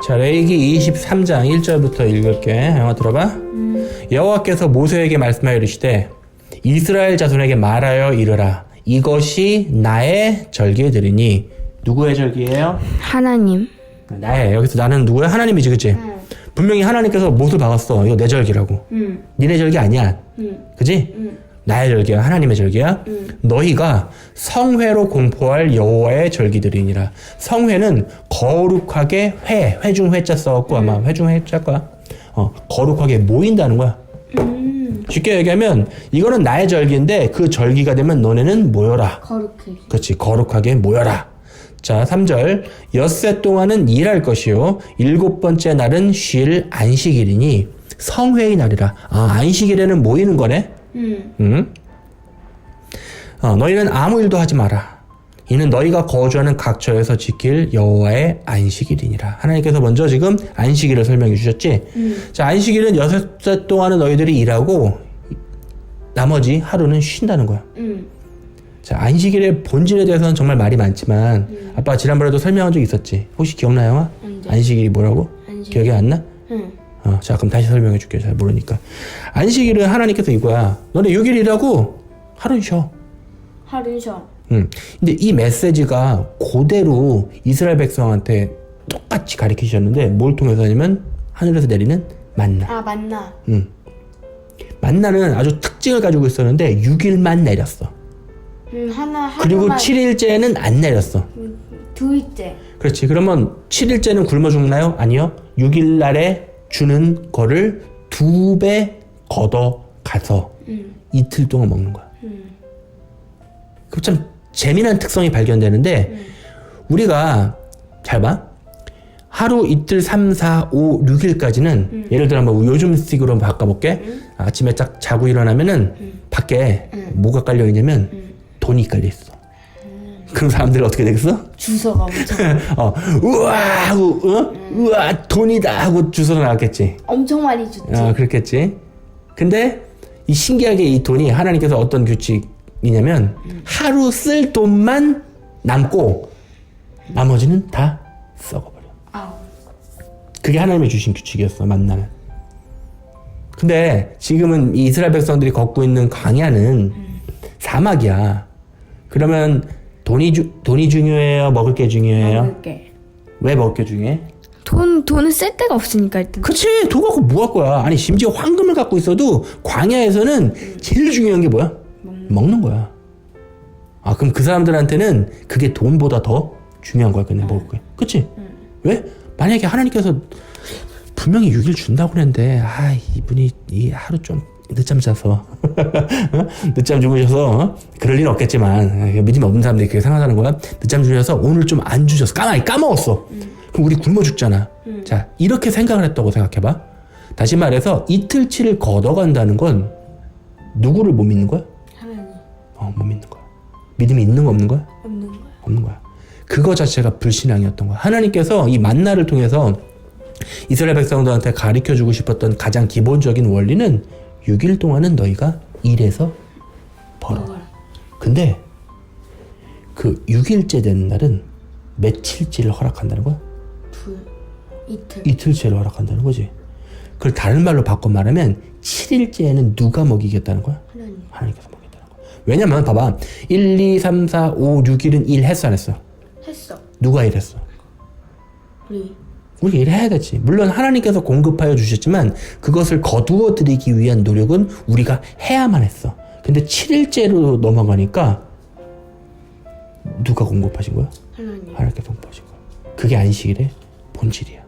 자, 레위기 23장 1절부터 읽을게. 영화 들어봐. 여호와께서 모세에게 말씀하여 이르시되 이스라엘 자손에게 말하여 이르라. 이것이 나의 절기들이니. 누구의 절기예요? 하나님. 나의. 여기서 나는 누구야? 하나님이지, 그치? 분명히 하나님께서 못을 박았어. 이거 내 절기라고. 니네 절기 아니야. 그치? 나의 절기야. 하나님의 절기야. 너희가 성회로 공포할 여호와의 절기들이니라. 성회는 거룩하게 회중 회자 써갖고 아마 회중 회자일 거야. 거룩하게 모인다는 거야. 쉽게 얘기하면 이거는 나의 절기인데 그 절기가 되면 너네는 모여라. 거룩해. 그렇지. 거룩하게 모여라. 자, 3절. 엿새 동안은 일할 것이요 7번째 날은 쉴 안식일이니 성회의 날이라. 안식일에는 모이는 거네. 너희는 아무 일도 하지 마라. 이는 너희가 거주하는 각처에서 지킬 여호와의 안식일이니라. 하나님께서 먼저 지금 안식일을 설명해 주셨지. 자, 안식일은 6새 동안은 너희들이 일하고 나머지 하루는 쉰다는 거야. 자, 안식일의 본질에 대해서는 정말 말이 많지만 아빠가 지난번에도 설명한 적 있었지. 혹시 기억나요? 안식일이 뭐라고? 기억이 안 나? 자, 그럼 다시 설명해 줄게요. 잘 모르니까. 안식일은 하나님께서 이거야. 너네 6일 일하고 하루는 쉬어. 하루는 쉬어. 근데 이 메시지가 그대로 이스라엘 백성한테 똑같이 가르치셨는데 뭘 통해서 하냐면 하늘에서 내리는 만나. 만나. 만나는 아주 특징을 가지고 있었는데 6일만 내렸어. 그리고 7일째는 안 내렸어. 2일째. 그렇지. 그러면 7일째는 굶어 죽나요? 아니요. 6일 날에 주는 거를 2배 걷어 가서 이틀 동안 먹는 거야. 그 참 재미난 특성이 발견되는데 우리가 잘 봐. 하루 이틀 3, 4, 5, 6일까지는 예를 들어 뭐 요즘 스틱으로 바꿔볼게. 아침에 딱 자고 일어나면은 밖에 뭐가 깔려 있냐면 돈이 깔려 있어. 그럼 사람들이 어떻게 되겠어? 주소가 엄청 우와 하고 우와 돈이다 하고 주소가 나왔겠지. 엄청 많이 줬지. 그렇겠지. 근데 이 신기하게 이 돈이 하나님께서 어떤 규칙이냐면 하루 쓸 돈만 남고 나머지는 다 썩어버려. 그게 하나님이 주신 규칙이었어. 만나는. 근데 지금은 이 이스라엘 백성들이 걷고 있는 광야는 사막이야. 그러면 돈이 중요해요? 먹을 게 중요해요? 먹을 게. 왜 먹을 게 중요해? 돈은 쓸 데가 없으니까 일단. 그치. 돈 갖고 뭐 할 거야. 아니 심지어 황금을 갖고 있어도 광야에서는 제일 중요한 게 뭐야? 먹는 거야. 그럼 그 사람들한테는 그게 돈보다 더 중요한 거야. 그냥 먹을 게. 그치? 왜? 만약에 하나님께서 분명히 6일 준다고 그랬는데 이분이 이 하루 좀 늦잠 자서 늦잠 주무셔서 그럴 리는 없겠지만 믿음이 없는 사람들이 그렇게 생각하는 거야. 늦잠 주셔서 오늘 좀 안 주셔서 까먹었어. 그럼 우리 굶어 죽잖아. 자, 이렇게 생각을 했다고 생각해봐. 다시 말해서 이틀치를 걷어간다는 건 누구를 못 믿는 거야? 하나님. 못 믿는 거야. 믿음이 있는 거 없는 거야? 없는 거야. 없는 거야. 그거 자체가 불신앙이었던 거야. 하나님께서 이 만나를 통해서 이스라엘 백성들한테 가르쳐주고 싶었던 가장 기본적인 원리는 6일 동안은 너희가 일해서 벌어. 근데 그 6일째 되는 날은 며칠째를 허락한다는 거야? 이틀째를 허락한다는 거지. 그걸 다른 말로 바꿔 말하면 7일째에는 누가 먹이겠다는 거야? 하나님께서 먹이겠다는 거야. 왜냐면 봐봐. 1, 2, 3, 4, 5, 6일은 일했어 안 했어? 했어. 누가 일했어? 우리가 일해야겠지. 물론 하나님께서 공급하여 주셨지만 그것을 거두어 드리기 위한 노력은 우리가 해야만 했어. 근데 7일째로 넘어가니까 누가 공급하신 거야? 하나님께서 공급하신 거야. 그게 안식일의 본질이야.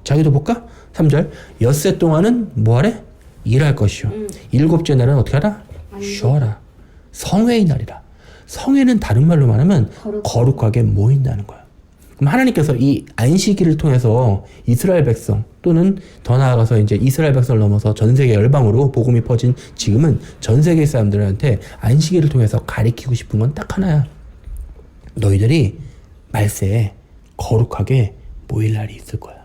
자기도 볼까? 3절. 엿새 동안은 뭐하래? 일할 것이요 7째 날은 어떻게 하라? 쉬어라. 성회의 날이라. 성회는 다른 말로 말하면 거룩하게 모인다는 거야. 그럼 하나님께서 이 안식일을 통해서 이스라엘 백성 또는 더 나아가서 이제 이스라엘 백성을 넘어서 전 세계 열방으로 복음이 퍼진 지금은 전 세계 사람들한테 안식일을 통해서 가리키고 싶은 건 딱 하나야. 너희들이 말세에 거룩하게 모일 날이 있을 거야.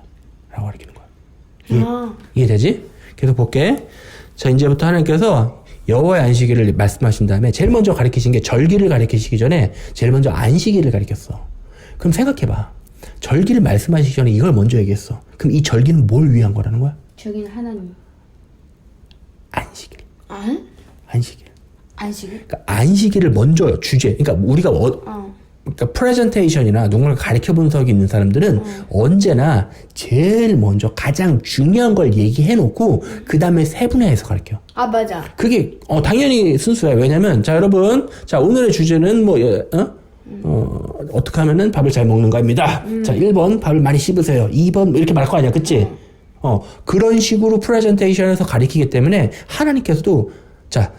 라고 가르치는 거야. 이해되지? 계속 볼게. 자, 이제부터 하나님께서 여호와의 안식일을 말씀하신 다음에 제일 먼저 가르치신 게 절기를 가르치시기 전에 제일 먼저 안식일을 가르쳤어. 그럼 생각해봐. 절기를 말씀하시기 전에 이걸 먼저 얘기했어. 그럼 이 절기는 뭘 위한 거라는 거야? 저기는 하나님. 안식일. 안? 안식일. 안식일? 그러니까 안식일을 먼저 주제. 그러니까 우리가 그러니까 프레젠테이션이나 누군가를 가르쳐 본 적이 있는 사람들은 언제나 제일 먼저 가장 중요한 걸 얘기해 놓고 그 다음에 세분화해서 가르쳐. 아 맞아. 그게 당연히 순수해. 왜냐면 자 여러분, 자 오늘의 주제는 뭐 어떻게 하면은 밥을 잘 먹는가입니다. 자 1번 밥을 많이 씹으세요. 2번 뭐 이렇게 말할 거 아니야, 그치? 그런 식으로 프레젠테이션에서 가리키기 때문에 하나님께서도 자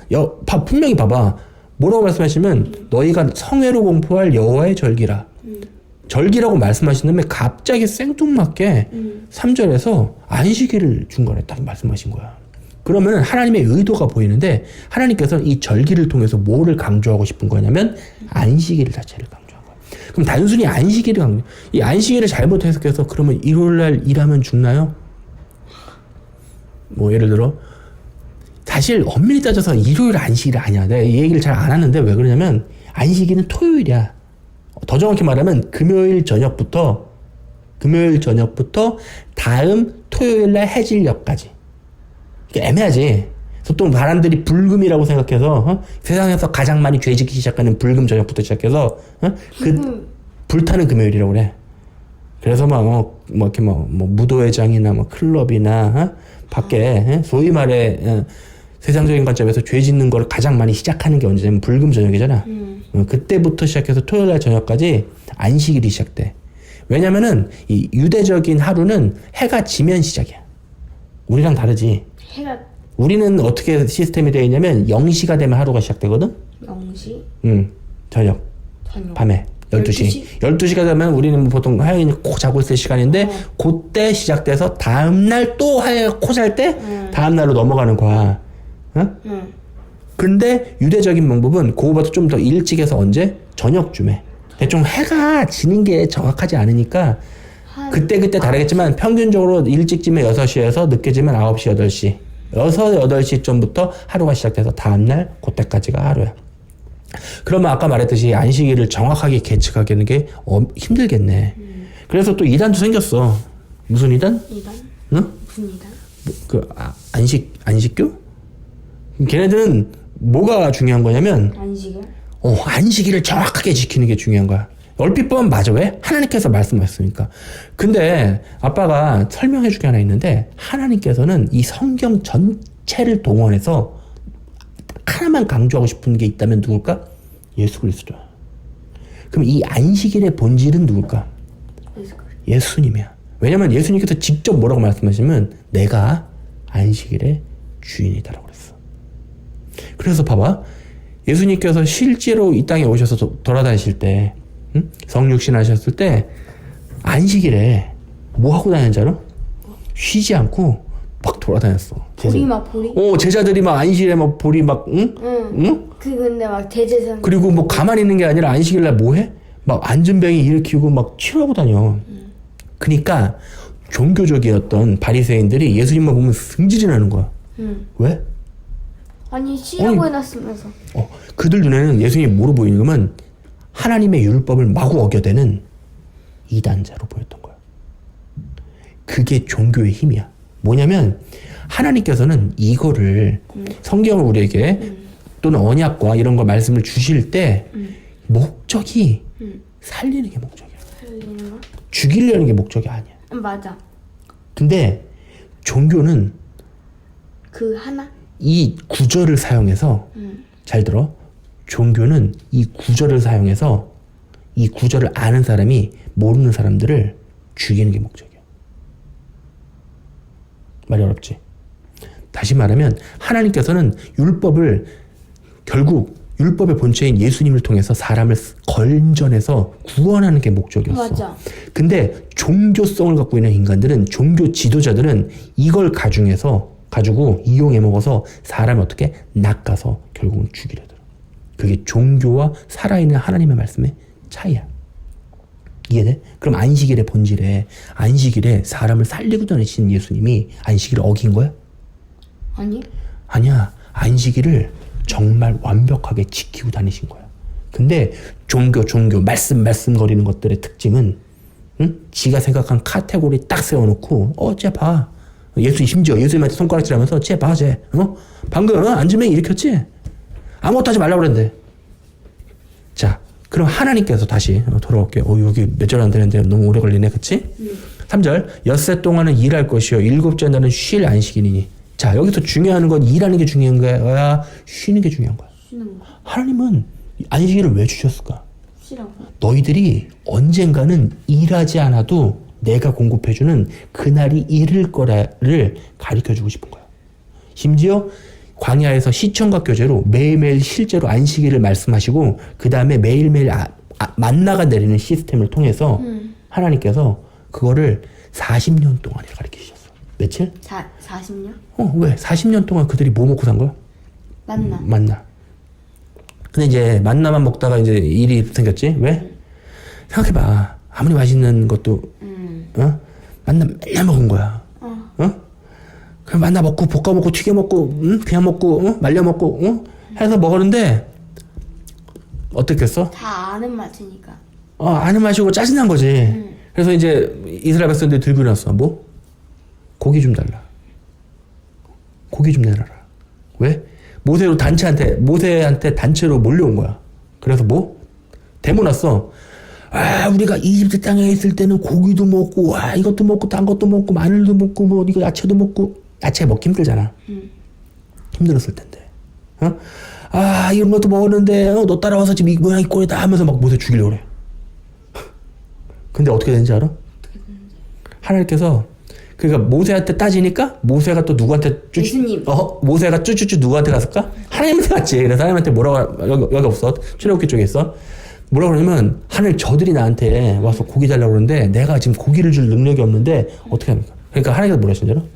분명히 봐봐. 뭐라고 말씀하시면 너희가 성회로 공포할 여호와의 절기라. 절기라고 말씀하신 다음에 갑자기 생뚱맞게 3절에서 안식일을 준 거래 딱 말씀하신 거야. 그러면 하나님의 의도가 보이는데 하나님께서는 이 절기를 통해서 뭐를 강조하고 싶은 거냐면 안식일 자체를 강조한 거야. 그럼 단순히 안식일을 이 안식일을 잘못 해석해서 그러면 일요일날 일하면 죽나요? 뭐 예를 들어 사실 엄밀히 따져서 일요일 안식일이 아니야. 내가 이 얘기를 잘 안 하는데 왜 그러냐면 안식일은 토요일이야. 더 정확히 말하면 금요일 저녁부터 다음 토요일날 해질녘까지. 이게 애매하지. 보통 사람들이 불금이라고 생각해서 세상에서 가장 많이 죄짓기 시작하는 불금 저녁부터 시작해서 그 불타는 금요일이라고 그래. 그래서 이렇게 무도회장이나 클럽이나 밖에 소위 말해 세상적인 관점에서 죄 짓는 걸 가장 많이 시작하는 게 언제냐면 불금 저녁이잖아. 그때부터 시작해서 토요일날 저녁까지 안식일이 시작돼. 왜냐면은 이 유대적인 하루는 해가 지면 시작이야. 우리랑 다르지. 우리는 어떻게 시스템이 되어 있냐면 0시가 되면 하루가 시작되거든. 0시? 저녁. 밤에 12시. 12시가 되면 우리는 보통 하영이는 코 자고 있을 시간인데 그때 시작돼서 다음날 또 하영이가 코 잘 때 다음날로 넘어가는 거야. 근데 유대적인 방법은 그거보다 좀 더 일찍 해서 언제? 저녁쯤에. 대충 해가 지는 게 정확하지 않으니까 그때 다르겠지만 평균적으로 일찍쯤에 6시에서 늦게지면 9시, 8시. 8시쯤부터 하루가 시작돼서 다음날 그때까지가 하루야. 그러면 아까 말했듯이 안식일을 정확하게 계측하기는 게 힘들겠네. 그래서 또 이단도 생겼어. 무슨 이단? 이단? 응? 무슨 이단? 안식교? 걔네들은 뭐가 중요한 거냐면 안식일? 안식일을 정확하게 지키는 게 중요한 거야. 얼핏 보면 맞아. 왜? 하나님께서 말씀하셨으니까. 근데 아빠가 설명해 주게 하나 있는데 하나님께서는 이 성경 전체를 동원해서 하나만 강조하고 싶은 게 있다면 누굴까? 예수 그리스도야. 그럼 이 안식일의 본질은 누굴까? 예수님이야. 왜냐면 예수님께서 직접 뭐라고 말씀하시면 내가 안식일의 주인이다라고 그랬어. 그래서 봐봐. 예수님께서 실제로 이 땅에 오셔서 돌아다니실 때 성육신 하셨을 때 안식일에 뭐 하고 다녔는지 알아? 쉬지 않고 막 돌아다녔어. 보리? 제자들이 막 안식일에 막 보리 막 응? 근데 막 대제사장 그리고 뭐 가만히 있는 게 아니라 안식일날 뭐 해? 막 안전뱅이 일으키고 막 치료하고 다녀. 그러니까 종교적이었던 바리새인들이 예수님만 보면 승질이 나는 거야. 왜? 아니 쉬라고 해놨으면서. 그들 눈에는 예수님이 뭐로 보이냐면 하나님의 율법을 마구 어겨대는 이단자로 보였던 거야. 그게 종교의 힘이야. 뭐냐면 하나님께서는 이거를 성경을 우리에게 또는 언약과 이런 거 말씀을 주실 때 목적이 살리는 게 목적이야. 살리는 거? 죽이려는 게 목적이 아니야. 맞아. 근데 종교는 그 하나? 이 구절을 사용해서 잘 들어. 종교는 이 구절을 사용해서 이 구절을 아는 사람이 모르는 사람들을 죽이는 게 목적이야. 말이 어렵지? 다시 말하면 하나님께서는 율법을 결국 율법의 본체인 예수님을 통해서 사람을 건져내서 구원하는 게 목적이었어. 맞아. 근데 종교성을 갖고 있는 인간들은 종교 지도자들은 이걸 가지고 이용해 먹어서 사람을 어떻게 낚아서 결국은 죽이려 들어. 그게 종교와 살아있는 하나님의 말씀의 차이야. 이해돼? 그럼 안식일의 본질에 안식일에 사람을 살리고 다니신 예수님이 안식일을 어긴 거야? 아니? 아니야. 안식일을 정말 완벽하게 지키고 다니신 거야. 근데 종교 말씀 거리는 것들의 특징은 응? 지가 생각한 카테고리 딱 세워놓고 쟤 봐. 심지어 예수님한테 손가락질하면서 쟤 봐, 쟤. 방금 안전뱅이 일으켰지? 아무것도 하지 말라고 그랬는데. 자, 그럼 하나님께서 다시 돌아올게요. 여기 몇 절 안 되는데 너무 오래 걸리네, 그치? 3절, 엿새 동안은 일할 것이요 일곱째 날은 쉴 안식이니. 자, 여기서 중요한 건 일하는 게 중요한 거야, 쉬는 게 중요한 거야. 쉬는 거. 하나님은 안식일을 왜 주셨을까? 쉬라고. 너희들이 언젠가는 일하지 않아도 내가 공급해주는 그날이 이를 거라를 가르쳐주고 싶은 거야. 심지어 광야에서 시청각 교제로 매일매일 실제로 안식일을 말씀하시고 그 다음에 매일매일 만나가 내리는 시스템을 통해서 하나님께서 그거를 40년 동안에 가르치셨어. 며칠? 40년? 왜? 40년 동안 그들이 뭐 먹고 산 거야? 만나. 근데 이제 만나만 먹다가 이제 일이 생겼지. 왜? 생각해봐. 아무리 맛있는 것도 만나 맨날 먹은 거야. 그냥 만나 먹고 볶아 먹고 튀겨 먹고 그냥 먹고 말려 먹고 해서 먹었는데 어떻겠어? 다 아는 맛이니까. 아는 맛이고 짜증난 거지. 그래서 이제 이스라엘 백성들이 들고 일어났어. 뭐? 고기 좀 달라. 고기 좀 내놔라. 왜? 모세한테 단체로 몰려온 거야. 그래서 뭐? 대모났어. 우리가 이집트 땅에 있을 때는 고기도 먹고, 이것도 먹고, 딴 것도 먹고, 마늘도 먹고, 뭐, 이거 야채도 먹고, 야채 먹기 힘들잖아. 힘들었을 텐데. 이런 것도 먹었는데, 너 따라와서 지금 이 모양 이 꼴이다 하면서 막 모세 죽이려고 그래. 근데 어떻게 되는지 알아? 하나님께서, 그러니까 모세한테 따지니까, 모세가 또 누구한테 예수님. 모세가 쭈쭈쭈 누구한테 갔을까? 하나님한테 갔지. 그래서 하나님한테 여기 없어. 출애굽기 쪽에 있어. 뭐라 그러냐면 하늘 저들이 나한테 와서 고기 달라고 그러는데 내가 지금 고기를 줄 능력이 없는데 어떻게 합니까? 그러니까 하나님께서 뭐라 하시는 줄 알아?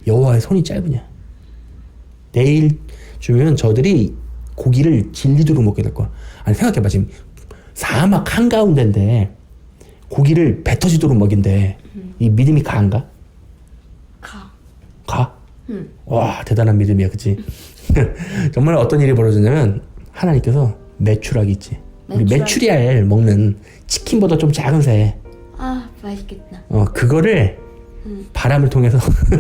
여호와의 손이 짧으냐? 내일 주면 저들이 고기를 질리도록 먹게 될 거야. 아니 생각해봐. 지금 사막 한가운데인데 고기를 배 터지도록 먹인대. 이 믿음이 가안가? 가? 와 대단한 믿음이야. 그치? 정말 어떤 일이 벌어졌냐면 하나님께서 메추라기 있지. 우리 메추리알 먹는 치킨보다 좀 작은 새. 맛있겠다. 그거를 바람을 통해서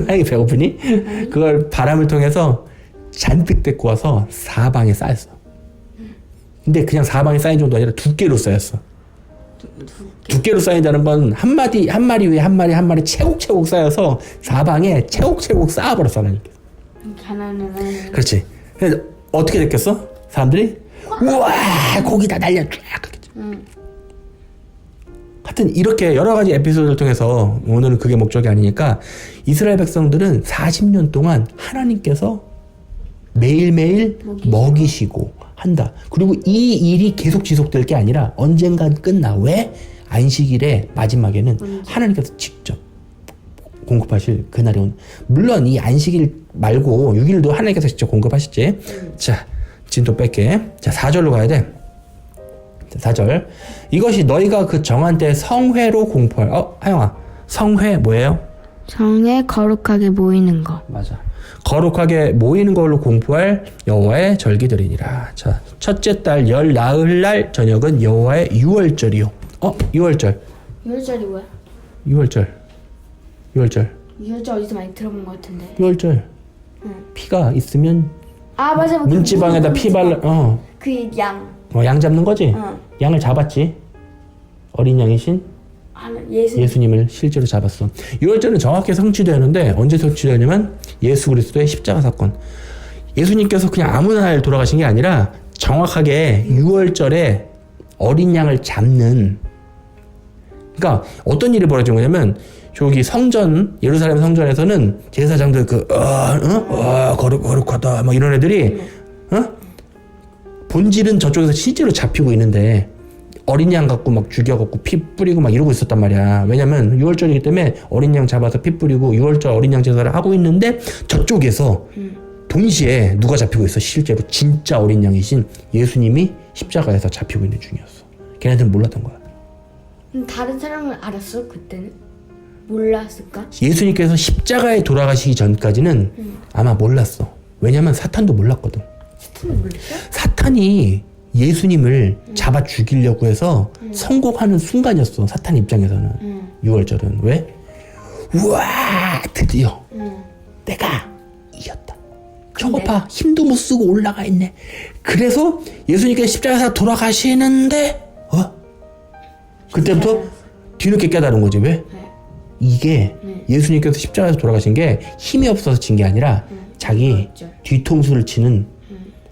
하기 배고프니? 그걸 바람을 통해서 잔뜩 데리고 와서 사방에 쌓였어. 근데 그냥 사방에 쌓인 정도 아니라 두께로 쌓였어. 두께로 쌓인다는 건 한 마리 위에 한 마리 채곡채곡 쌓여서 사방에 채곡채곡 쌓아버렸어. 하나님께서. 가난은. 그렇지. 그래서 어떻게 됐겠어? 사람들이 우와 고기 다 날려 쫙 그랬겠죠. 하여튼 이렇게 여러 가지 에피소드를 통해서 오늘은 그게 목적이 아니니까 이스라엘 백성들은 40년 동안 하나님께서 매일매일 먹이시고 한다. 그리고 이 일이 계속 지속될 게 아니라 언젠간 끝나. 왜? 안식일의 마지막에는 하나님께서 직접 공급하실 그날이 온. 물론 이 안식일 말고 6일도 하나님께서 직접 공급하시지. 자, 진도 뺄게. 자, 4절로 가야 돼. 자, 4절. 이것이 너희가 그 정한 때 성회로 공포할. 하영아. 성회 뭐예요? 성에 거룩하게 모이는 거. 맞아. 거룩하게 모이는 걸로 공포할 여호와의 절기들이니라. 자, 첫째 달 열 나흘날 저녁은 여호와의 유월절이요. 6월절. 6월절이 뭐야? 6월절. 6월절. 6월절 어디서 많이 들어본 것 같은데. 6월절. 피가 있으면 맞아. 문지방에다 피 발라. 그 양. 양 잡는 거지? 양을 잡았지. 어린 양이신 예수님을 실제로 잡았어. 6월절은 정확히 성취되었는데 언제 성취되었냐면 예수 그리스도의 십자가 사건. 예수님께서 그냥 아무 날 돌아가신 게 아니라 정확하게 6월절에 어린 양을 잡는. 그러니까 어떤 일이 벌어진 거냐면 저기 성전, 예루살렘 성전에서는 제사장들 거룩하다 막 이런 애들이 본질은 저쪽에서 실제로 잡히고 있는데 어린 양 갖고 막 죽여갖고 피 뿌리고 막 이러고 있었단 말이야. 왜냐면 6월절이기 때문에 어린 양 잡아서 피 뿌리고 6월절 어린 양 제사를 하고 있는데 저쪽에서 동시에 누가 잡히고 있어? 실제로 진짜 어린 양이신 예수님이 십자가에서 잡히고 있는 중이었어. 걔네들은 몰랐던 거야. 다른 사람은 알았어? 그때는? 몰랐을까? 예수님께서 십자가에 돌아가시기 전까지는 아마 몰랐어. 왜냐면 사탄도 몰랐거든. 사탄은 몰랐어? 사탄이 예수님을 잡아 죽이려고 해서 성공하는 순간이었어. 사탄 입장에서는. 6월절은. 왜? 우와, 드디어 내가 이겼다. 저거 봐, 힘도 못 쓰고 올라가 있네. 그래서 예수님께서 십자가에서 돌아가시는데 그때부터 뒤늦게 깨달은 거지. 왜? 이게 예수님께서 십자가에서 돌아가신 게 힘이 없어서 진 게 아니라 자기 뒤통수를 치는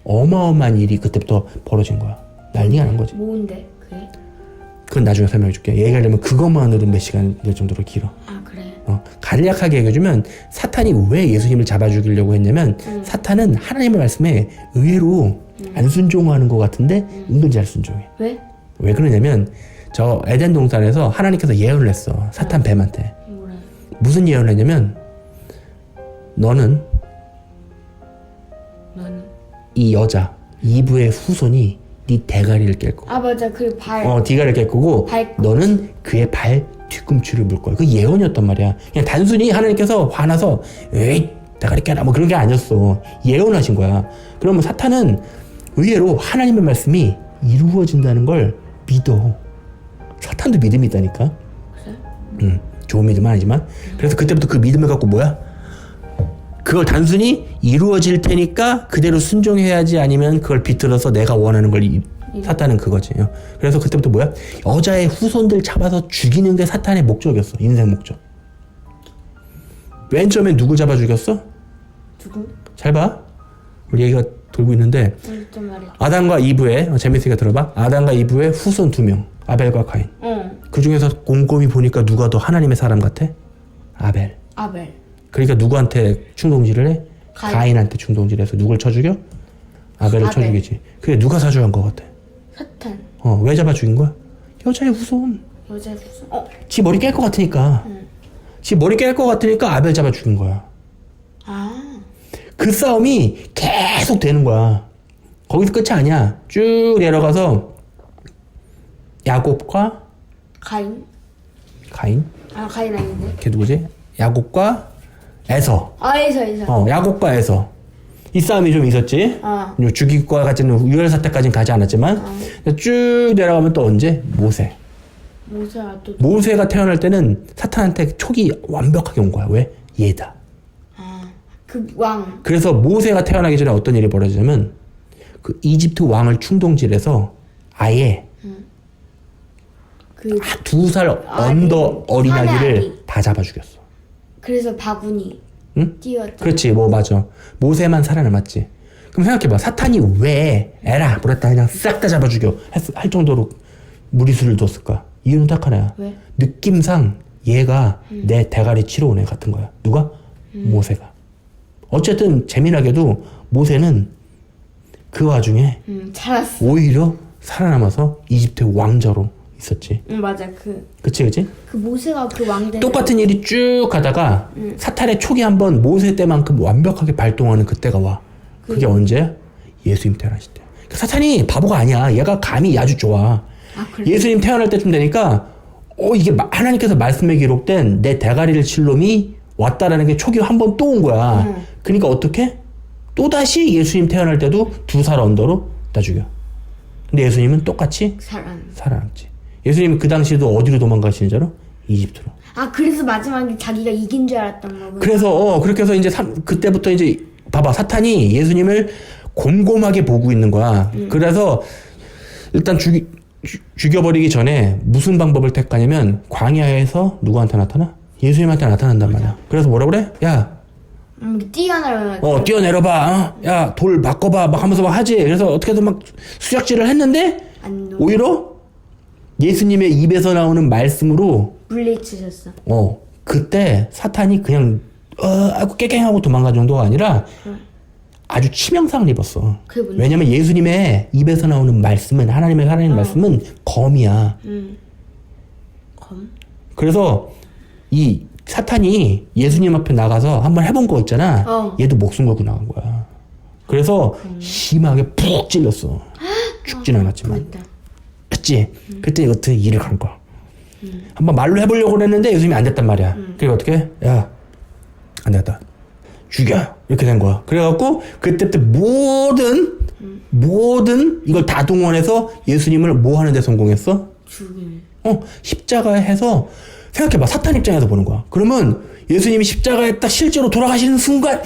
어마어마한 일이 그때부터 벌어진 거야. 난리가 난 거지. 뭔데 그게? 그건 나중에 설명해 줄게. 얘기하려면 그것만으로 몇 시간 될 정도로 길어. 아 그래. 간략하게 얘기해주면 사탄이 왜 예수님을 잡아 죽이려고 했냐면 사탄은 하나님의 말씀에 의외로 안 순종하는 것 같은데 은근 잘 순종해. 왜? 왜 그러냐면 저 에덴 동산에서 하나님께서 예언을 했어. 사탄 뱀한테. 뭐래? 무슨 예언을 했냐면 너는 이 여자 이브의 후손이 네 대가리를 깰 거고 아 맞아 그 발. 대가리를 깰 거고 발- 너는 그의 발 뒤꿈치를 물 거야. 그 예언이었단 말이야. 그냥 단순히 하나님께서 화나서 에이 대가리 깨라 뭐 그런 게 아니었어. 예언하신 거야. 그러면 사탄은 의외로 하나님의 말씀이 이루어진다는 걸 믿어. 사탄도 믿음이 있다니까. 그래? 좋은 믿음은 아니지만. 그래서 그때부터 그 믿음을 갖고 뭐야? 그걸 단순히 이루어질 테니까 그대로 순종해야지 아니면 그걸 비틀어서 내가 원하는 걸 사탄은 그거지. 그래서 그때부터 뭐야? 여자의 후손들 잡아서 죽이는 게 사탄의 목적이었어. 인생 목적. 맨 처음에 누굴 잡아 죽였어? 누구? 잘 봐. 우리 얘기가 돌고 있는데 좀 말해. 아담과 이브의 재밌으니까 들어봐. 아담과 이브의 후손 2명. 아벨과 가인. 응. 그 중에서 곰곰이 보니까 누가 더 하나님의 사람 같아? 아벨. 아벨. 그러니까 누구한테 충동질을 해? 가인. 가인한테 충동질해서 누굴 쳐 죽여? 아벨을 쳐 아벨. 죽이지. 그게 누가 사주한 것 같아? 사탄. 왜 잡아 죽인 거야? 여자의 후손. 여자 무슨? 지 머리 깰 것 같으니까. 지 머리 깰 것 같으니까 아벨 잡아 죽인 거야. 아. 그 싸움이 계속 되는 거야. 거기서 끝이 아니야. 쭉 내려가서 야곱과 가인? 가인? 아 가인 아닌데? 걔 누구지? 야곱과 에서. 에서. 야곱과 에서. 이 싸움이 좀 있었지. 죽일 것 같지는 유혈사태까지는 가지 않았지만 쭉 내려가면 또 언제? 모세. 모세가 또. 모세가 태어날 때는 사탄한테 촉이 완벽하게 온 거야. 왜? 얘다. 그 왕. 그래서 모세가 태어나기 전에 어떤 일이 벌어지냐면 그 이집트 왕을 충동질해서 아예 그 2살 언더 어린아기를 다 잡아 죽였어. 그래서 바구니. 응? 뛰었다. 그렇지. 맞아. 모세만 살아남았지. 그럼 생각해봐. 사탄이 왜 에라 그랬다 그냥 싹 다 잡아 죽여 할 정도로 무리수를 뒀을까? 이유는 딱 하나야. 왜? 느낌상 얘가 내 대가리 치러 온 애 같은 거야. 누가? 모세가. 어쨌든 재미나게도 모세는 그 와중에 잘했어. 오히려 살아남아서 이집트 왕자로 있었지. 맞아. 그치? 그 모세가 그 왕대. 똑같은 일이 쭉 가다가 사탄의 촉이 한번 모세 때만큼 완벽하게 발동하는 그때가 와. 그게 언제야? 예수님 태어나실 때. 사탄이 바보가 아니야. 얘가 감이 아주 좋아. 그래? 예수님 태어날 때쯤 되니까 이게 하나님께서 말씀에 기록된 내 대가리를 칠 놈이 왔다라는 게 촉이 한 번 또 온 거야. 그러니까 어떻게? 또다시 예수님 태어날 때도 2살 언더로 다 죽여. 근데 예수님은 똑같이 살아남지. 예수님은 그 당시에도 어디로 도망가시는 줄 알아? 이집트로. 그래서 마지막에 자기가 이긴 줄 알았던 거구나. 그래서 그렇게 해서 이제 그때부터 이제 봐봐. 사탄이 예수님을 곰곰하게 보고 있는 거야. 그래서 일단 죽여버리기 전에 무슨 방법을 택하냐면 광야에서 누구한테 나타나? 예수님한테 나타난단 말이야. 그래서 뭐라 그래? 야, 뛰어내려. 뛰어내려봐. 야, 돌 바꿔봐. 막 하면서 막 하지. 그래서 어떻게든 막 수작질을 했는데 오히려 예수님의 입에서 나오는 말씀으로 물리치셨어. 그때 사탄이 그냥 아이고 깨갱하고 도망간 정도가 아니라 아주 치명상을 입었어. 왜냐면 예수님의 입에서 나오는 말씀은 하나님의 말씀은 검이야. 검? 그래서 이 사탄이 예수님 앞에 나가서 한번 해본 거 있잖아. 얘도 목숨 걸고 나간 거야. 그래서 심하게 푹 찔렸어. 죽진 않았지만. 그치? 그때 어떻게 일을 간 거야. 한번 말로 해보려고 그랬는데 예수님이 안 됐단 말이야. 그리고 어떻게? 야, 안 되겠다. 죽여. 이렇게 된 거야. 그래갖고 그때부터 모든 모든 이걸 다 동원해서 예수님을 뭐 하는 데 성공했어? 죽임. 십자가에 해서 생각해봐. 사탄 입장에서 보는 거야. 그러면 예수님이 십자가에 딱 실제로 돌아가시는 순간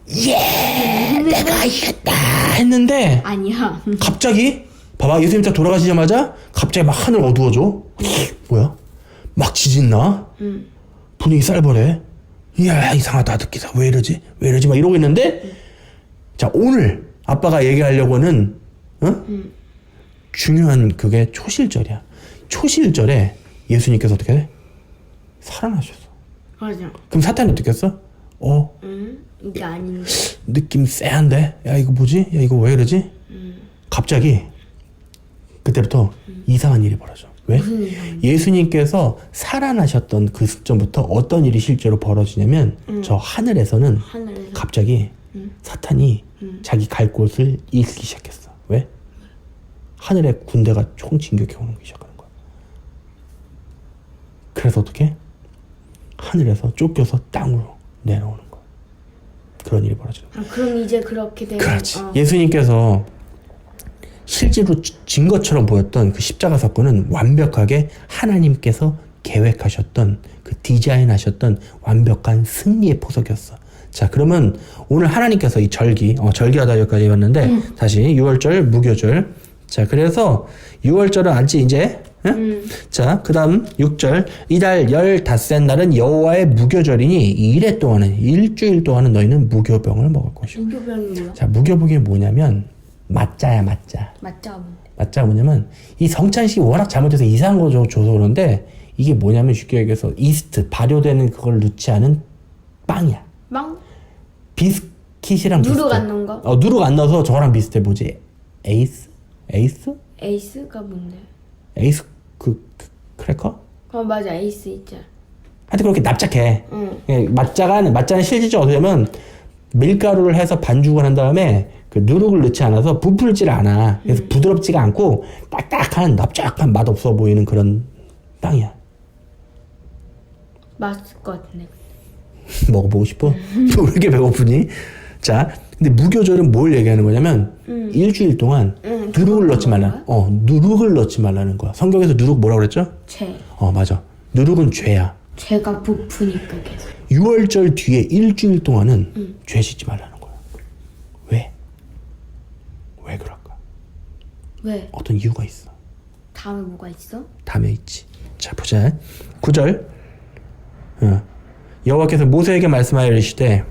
내가 이겼다 했는데 아니야. 갑자기 봐봐. 예수님 딱 돌아가시자마자 갑자기 막 하늘 어두워져. 뭐야? 막 지진 나? 분위기 쌀벌해. 이야 이상하다 듣기사 왜 이러지? 왜 이러지? 막 이러고 있는데 자 오늘 아빠가 얘기하려고는 중요한 그게 초실절이야. 초실절에 예수님께서 어떻게 해? 살아나셨어. 맞아. 그럼 사탄이 어떻게 했어? 이게 아닌데. 느낌 쎄한데? 야 이거 뭐지? 야 이거 왜 이러지? 갑자기 그때부터 이상한 일이 벌어져. 왜? 무슨 이상한 예수님께서 살아나셨던 그 시점부터 어떤 일이 실제로 벌어지냐면 저 하늘에서는 하늘에서. 갑자기 사탄이 자기 갈 곳을 잃기 시작했어. 왜? 하늘에 군대가 총 진격해 오는 거 시작하는 거야. 그래서 어떻게? 하늘에서 쫓겨서 땅으로 내려오는 거야. 그런 일이 벌어지는 거야. 그럼 이제 그렇게 되면. 그렇지. 예수님께서 실제로 증거처럼 보였던 그 십자가 사건은 완벽하게 하나님께서 계획하셨던 그 디자인하셨던 완벽한 승리의 포석이었어. 자, 그러면 오늘 하나님께서 이 절기하다 여기까지 왔는데 다시 6월절, 무교절. 자, 그래서 6월절은 알지 이제? 응? 자, 그 다음 6절. 이달 15셋 날은 여호와의 무교절이니 이래 동안은 일주일 동안은 너희는 무교병을 먹을 것이오. 무교병이 뭐야? 자, 무교병이 뭐냐면 맞자야, 맞자. 맞자가 뭔데? 맞자가 뭐냐면 이 성찬식이 워낙 잘못돼서 이상한 거 줘서 그런데 이게 뭐냐면 쉽게 얘기해서 이스트, 발효되는 그걸 넣지 않은 빵이야. 빵? 비스킷이랑 비슷해. 누룩 안 넣은 거? 누룩 안 넣어서 저거랑 비슷해. 뭐지? 에이스? 에이스가 뭔데? 에이스 크래커? 맞아. 에이스 있잖아. 하여튼 그렇게 납작해. 응. 예, 맞자는 실질적으로 어떻게 하면 밀가루를 해서 반죽을 한 다음에 그 누룩을 넣지 않아서 부풀질 않아. 그래서 부드럽지가 않고 딱딱한 납작한 맛없어 보이는 그런 빵이야. 맛있을 것 같은데. 먹어보고 싶어? 왜 이렇게 배고프니? 자, 근데 무교절은 뭘 얘기하는 거냐면 일주일 동안 누룩을 넣지 말라. 누룩을 넣지 말라는 거야. 성경에서 누룩 뭐라고 그랬죠? 죄. 맞아. 누룩은 죄야. 죄가 부푸니까 계속. 6월절 뒤에 일주일 동안은 죄 짓지 말라는 거야. 왜? 왜 그럴까? 왜? 어떤 이유가 있어. 다음에 뭐가 있어? 다음에 있지. 자, 보자. 9절. 여호와께서 모세에게 말씀하여 이르시되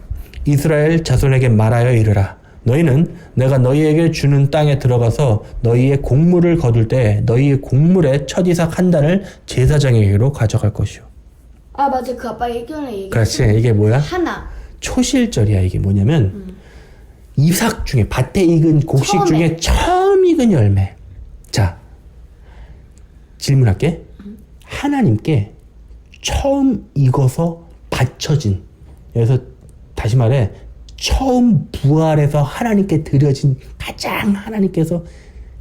이스라엘 자손에게 말하여 이르라. 너희는 내가 너희에게 주는 땅에 들어가서 너희의 곡물을 거둘 때 너희의 곡물의 첫 이삭 한 단을 제사장에게로 가져갈 것이오. 맞아. 그 아빠 예전에 얘기했어. 그렇지. 이게 뭐야? 하나. 초실절이야. 이게 뭐냐면 이삭 중에 밭에 익은 곡식 처음에. 중에 처음 익은 열매. 자, 질문할게. 하나님께 처음 익어서 바쳐진, 여기서 다시 말해 처음 부활해서 하나님께 드려진 가장 하나님께서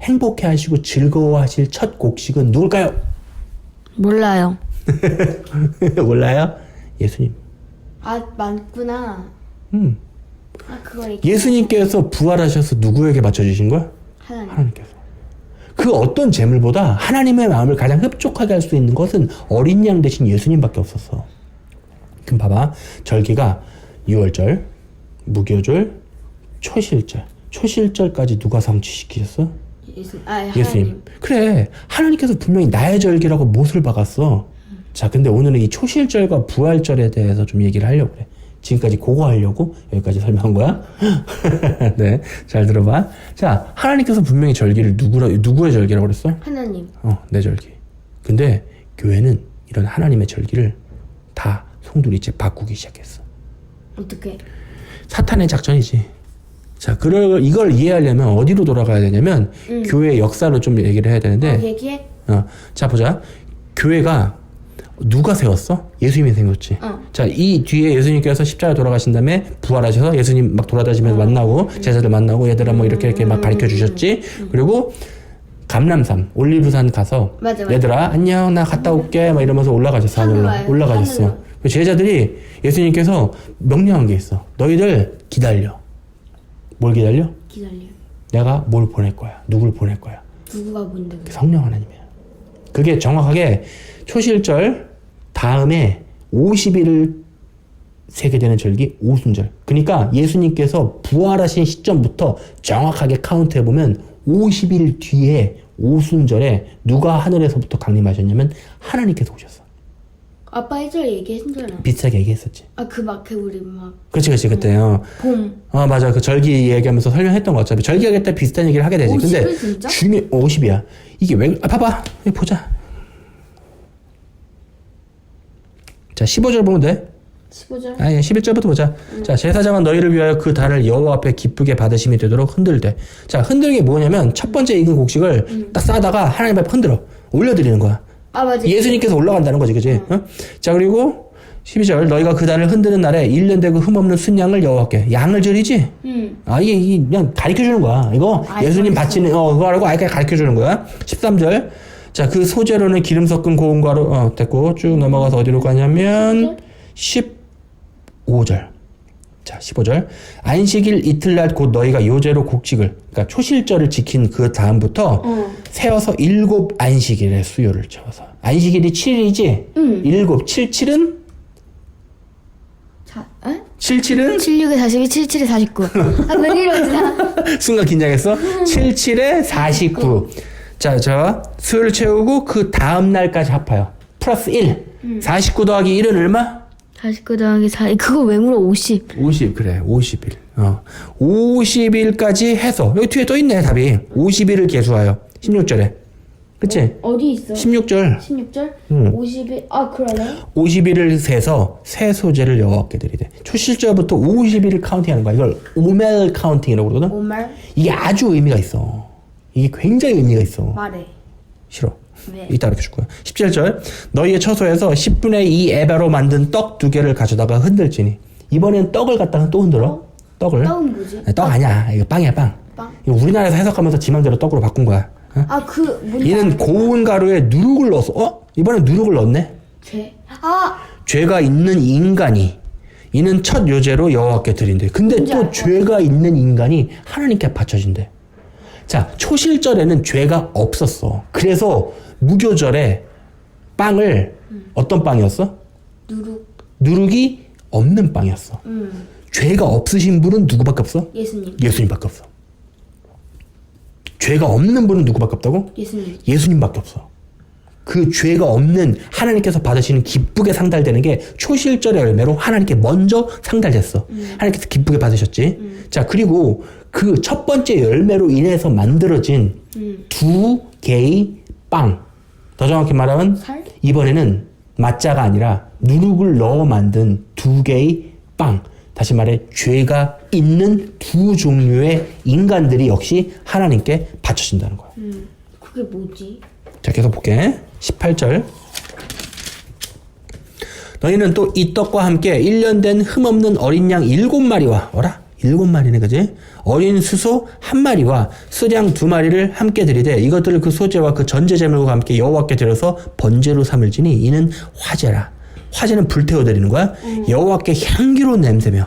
행복해 하시고 즐거워하실 첫 곡식은 누굴까요? 몰라요. 몰라요? 예수님. 맞구나. 그거 얘기. 예수님께서 부활하셔서 누구에게 바쳐주신 거야? 하나님께서. 그 어떤 재물보다 하나님의 마음을 가장 흡족하게 할 수 있는 것은 어린 양 대신 예수님밖에 없었어. 그럼 봐봐. 절기가 6월절, 무교절, 초실절. 초실절까지 누가 성취시키셨어? 예수님. 그래. 하나님께서 분명히 나의 절기라고 못을 박았어. 자, 근데 오늘은 이 초실절과 부활절에 대해서 좀 얘기를 하려고 그래. 지금까지 그거 하려고 여기까지 설명한 거야. 네, 잘 들어봐. 자, 하나님께서 분명히 절기를 누구의 절기라고 그랬어? 하나님. 내 절기. 근데 교회는 이런 하나님의 절기를 다 송두리째 바꾸기 시작했어. 어떻게? 사탄의 작전이지. 자, 이걸 이해하려면 어디로 돌아가야 되냐면 교회의 역사로 좀 얘기를 해야 되는데. 얘기해? 자, 보자. 교회가 누가 세웠어? 예수님이 세웠지. 자, 이 뒤에 예수님께서 십자가에 돌아가신 다음에 부활하셔서 예수님 막 돌아다니면서 만나고 제자들 만나고 얘들아 뭐 이렇게 막 가르쳐 주셨지. 그리고 감람산 올리브산 가서 맞아. 얘들아 안녕 나 갔다 올게 막 이러면서 올라가셨어. 하늘로 올라가셨어. 그 제자들이 예수님께서 명령한 게 있어. 너희들 기다려. 뭘 기다려? 기다려. 내가 뭘 보낼 거야. 누굴 보낼 거야. 누구가 뭔데? 성령 하나님이야. 그게 정확하게 초실절 다음에 50일을 세게 되는 절기 오순절. 그러니까 예수님께서 부활하신 시점부터 정확하게 카운트해보면 50일 뒤에 오순절에 누가 하늘에서부터 강림하셨냐면 하나님께서 오셨어. 아빠 예전에 얘기했잖아. 비슷하게 얘기했었지. 아, 그 막 우리 막 그렇지 그때요. 봄. 맞아. 그 절기 얘기하면서 설명했던 거 어차피 절기 얘기할 때 비슷한 얘기를 하게 되지. 50일 근데 진짜? 50이야. 이게 왜 봐봐. 여기 보자. 자 15절 보면 돼. 15절. 11절부터 보자. 자, 제사장은 너희를 위하여 그 단을 여호와 앞에 기쁘게 받으심이 되도록 흔들되. 자, 흔들는 게 뭐냐면 첫 번째 익은 곡식을 딱 싸다가 하나님 앞에 흔들어. 올려드리는 거야. 아, 맞아. 예수님께서 올라간다는 거지, 그지? 어? 자, 그리고 12절 너희가 그 단을 흔드는 날에 1년 되고 흠없는 순양을 여호와께. 양을 드리지? 이게 그냥 가르쳐주는 거야. 이거 예수님 바치는, 그거라고 아예 가르쳐주는 거야. 13절. 자, 그 소재로는 기름 섞은 고운 가루, 됐고, 쭉 넘어가서 어디로 가냐면, 15절. 자, 15절. 안식일 이틀날 곧 너희가 요제로 곡식을, 그러니까 초실절을 지킨 그 다음부터 세어서 7 안식일의 수요를 채워서. 안식일이 7일이지? 7, 77은? 자, 에? 77은? 76에 42, 77에 49. 아, 왜 이러지? 순간 긴장했어? 77에 49. 자, 수요를 채우고 그 다음날까지 합하여. 플러스 1. 49 더하기 1은 얼마? 49 더하기 4. 그거 왜 물어? 50. 50, 그래. 50일. 50일까지 해서. 여기 뒤에 또 있네, 답이. 50일을 계수하여. 16절에. 그치? 어디 있어? 16절. 16절? 50일. 아, 그러네. 50일을 세서 새 소재를 여호와께 드리되. 초실절부터 50일을 카운팅하는 거야. 이걸 오멜 카운팅이라고 그러거든? 오말? 이게 아주 의미가 있어. 이게 굉장히 의미가 있어. 말해. 싫어. 네. 이따 가르쳐 줄 거야. 17절. 너희의 처소에서 10분의 2 에바로 만든 떡 2개를 가져다가 흔들지니. 이번엔 떡을 갖다가 또 흔들어. 떡을. 떡은 뭐지? 떡 아니야. 이거 빵이야, 빵. 빵? 이거 우리나라에서 해석하면서 지맘대로 떡으로 바꾼 거야. 아, 뭔지 얘는 알겠다. 고운 가루에 누룩을 넣었어. 이번엔 누룩을 넣었네. 죄가 있는 인간이 이는 첫 요제로 여호와께 드린대. 근데 뭔지 또 알 것 죄가 있는 인간이 하나님께 바쳐진대. 자, 초실절에는 죄가 없었어. 그래서 무교절에 빵을 어떤 빵이었어? 누룩이 없는 빵이었어. 죄가 없으신 분은 누구밖에 없어? 예수님. 예수님밖에 없어. 죄가 없는 분은 누구밖에 없다고? 예수님. 예수님밖에 없어. 그 죄가 없는 하나님께서 받으시는 기쁘게 상달되는 게 초실절의 열매로 하나님께 먼저 상달됐어. 하나님께서 기쁘게 받으셨지. 자, 그리고 그 첫 번째 열매로 인해서 만들어진 2개의 빵. 더 정확히 말하면 살? 이번에는 맞자가 아니라 누룩을 넣어 만든 2개의 빵. 다시 말해 죄가 있는 2 종류의 인간들이 역시 하나님께 바쳐진다는 거야. 그게 뭐지? 자, 계속 볼게. 18절. 너희는 또 이 떡과 함께 1년 된 흠없는 어린 양 7마리와 7마리네, 그지? 어린 수소 1마리와 수량 2마리를 함께 드리되 이것들을 그 소재와 그 전제 제물과 함께 여호와께 드려서 번제로 삼을지니 이는 화제라. 화제는 불태워 드리는 거야. 여호와께 향기로운 냄새를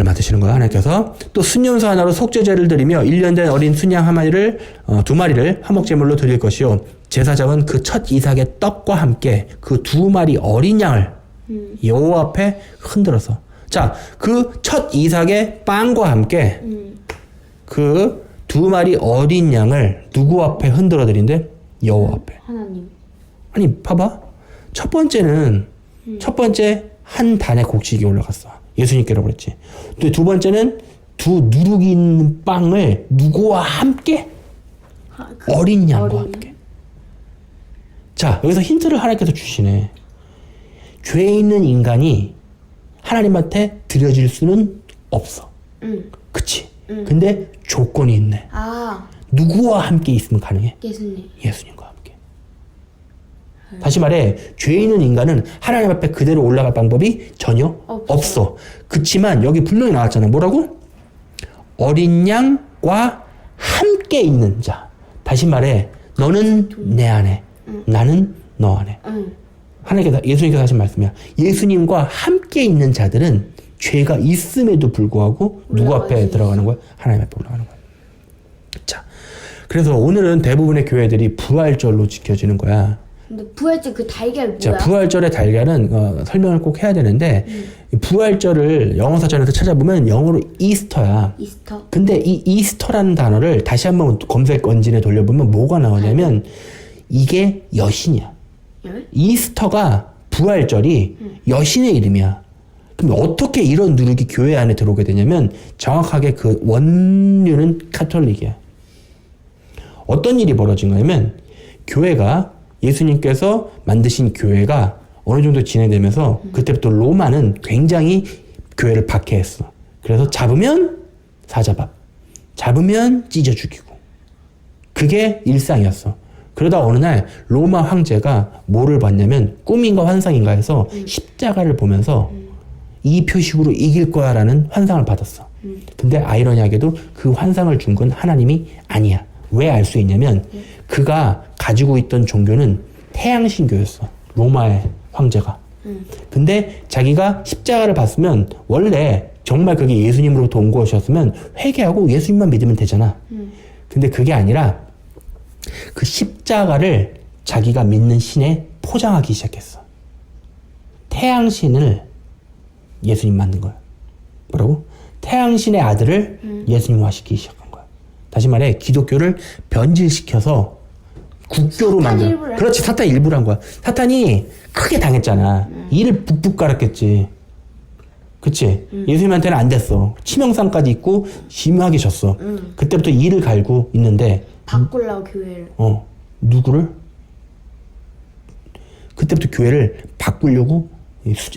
맡으시는 거야, 하나님께서. 또 순염소 하나로 속죄제를 드리며 1년 된 어린 순양 1마리를 2마리를 화목제물로 드릴 것이요 제사장은 그 첫 이삭의 떡과 함께 그 2마리 어린 양을 여호와 앞에 흔들어서. 자, 그 첫 이삭의 빵과 함께 그 2마리 어린 양을 누구 앞에 흔들어 드린대? 여호와 앞에. 하나님. 아니, 봐봐. 첫 번째 한 단의 곡식이 올라갔어. 예수님께로 그랬지. 또 두 번째는 누룩이 있는 빵을 누구와 함께? 어린 양과 함께. 자, 여기서 힌트를 하나님께서 주시네. 죄 있는 인간이 하나님한테 드려질 수는 없어. 그치? 근데 조건이 있네. 누구와 함께 있으면 가능해? 예수님과 함께. 다시 말해, 죄 있는 인간은 하나님 앞에 그대로 올라갈 방법이 전혀 없어. 그치만 여기 분명히 나왔잖아. 뭐라고? 어린 양과 함께 있는 자. 다시 말해, 너는 내 안에, 나는 너 안에. 하나님께서, 예수님께서 하신 말씀이야. 예수님과 함께 있는 자들은 죄가 있음에도 불구하고 누구 앞에 들어가는 거야? 하나님 앞에 올라가는 거야. 자, 그래서 오늘은 대부분의 교회들이 부활절로 지켜지는 거야. 근데 부활절 그 달걀 뭐야? 자, 부활절의 달걀은 설명을 꼭 해야 되는데 부활절을 영어 사전에서 찾아보면 영어로 이스터야. 이스터. 근데 이 이스터라는 단어를 다시 한번 검색 엔진에 돌려보면 뭐가 나오냐면 이게 여신이야. 열? 이스터가 부활절이 여신의 이름이야. 그럼 어떻게 이런 누룩이 교회 안에 들어오게 되냐면 정확하게 그 원류는 카톨릭이야. 어떤 일이 벌어진 거냐면 교회가 예수님께서 만드신 교회가 어느 정도 진행되면서 그때부터 로마는 굉장히 교회를 박해했어. 그래서 잡으면 사자밥, 잡으면 찢어 죽이고 그게 일상이었어. 그러다 어느 날 로마 황제가 뭐를 봤냐면 꿈인가 환상인가 해서 십자가를 보면서 이 표식으로 이길 거야 라는 환상을 받았어. 근데 아이러니하게도 그 환상을 준 건 하나님이 아니야. 왜 알 수 있냐면 그가 가지고 있던 종교는 태양신교였어. 로마의 황제가. 근데 자기가 십자가를 봤으면 원래 정말 그게 예수님으로부터 온 것이었으면 회개하고 예수님만 믿으면 되잖아. 근데 그게 아니라 그 십자가를 자기가 믿는 신에 포장하기 시작했어. 태양신을 예수님 만든 거야. 뭐라고? 태양신의 아들을 예수님화시키기 시작한 거야. 다시 말해 기독교를 변질시켜서 국교로 만든. 그렇지, 사탄 일부를 한 거야. 사탄이 크게 당했잖아. 이를 북북 깔았겠지. 그치? 예수님한테는 안 됐어. 치명상까지 있고 심하게 졌어. 그때부터 이를 갈고 있는데 바꾸려고 교회를. 누구를? 그때부터 교회를 바꾸려고